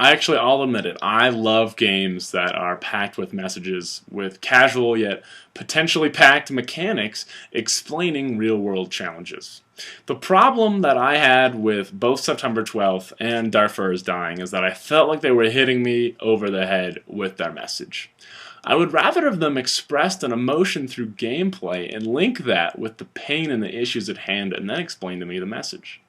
I'll admit it. I love games that are packed with messages, with casual yet potentially packed mechanics explaining real world challenges. The problem that I had with both September 12th and Darfur is Dying is that I felt like they were hitting me over the head with their message. I would rather have them expressed an emotion through gameplay and link that with the pain and the issues at hand and then explain to me the message.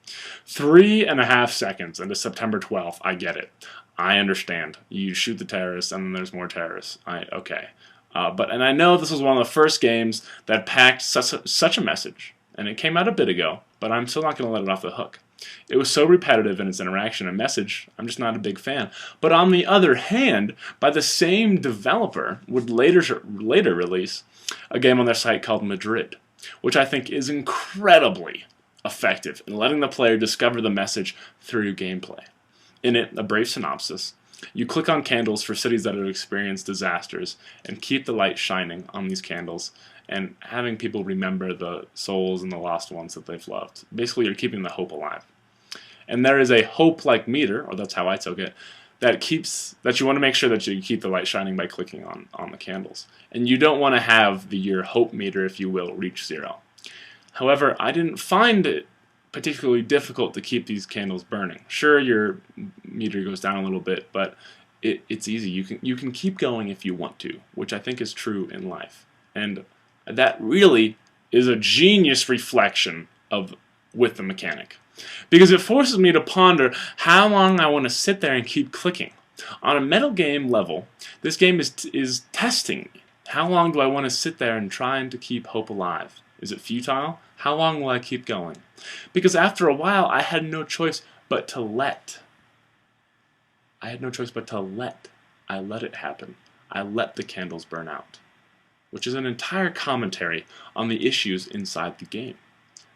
3.5 seconds into September 12th, I get it. I understand. You shoot the terrorists and then there's more terrorists. Okay. And I know this was one of the first games that packed such a message, and it came out a bit ago, but I'm still not going to let it off the hook. It was so repetitive in its interaction and message, I'm just not a big fan. But on the other hand, by the same developer would later release a game on their site called Madrid, which I think is incredibly effective in letting the player discover the message through gameplay. In it, a brief synopsis. You click on candles for cities that have experienced disasters and keep the light shining on these candles and having people remember the souls and the lost ones that they've loved. Basically, you're keeping the hope alive. And there is a hope-like meter, or that's how I took it, that you want to make sure that you keep the light shining by clicking on the candles. And you don't want to have your hope meter, if you will, reach 0. However, I didn't find it particularly difficult to keep these candles burning. Sure, your meter goes down a little bit, but it's easy. You can keep going if you want to, which I think is true in life. And that really is a genius reflection with the mechanic. Because it forces me to ponder how long I want to sit there and keep clicking. On a meta game level, this game is testing me. How long do I want to sit there and trying to keep hope alive? Is it futile? How long will I keep going? Because after a while, I had no choice but to let. I had no choice but to let. I let it happen. I let the candles burn out. Which is an entire commentary on the issues inside the game.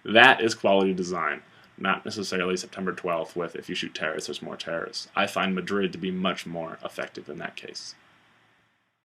That is quality design, not necessarily September 12th with if you shoot terrorists, there's more terrorists. I find Madrid to be much more effective in that case.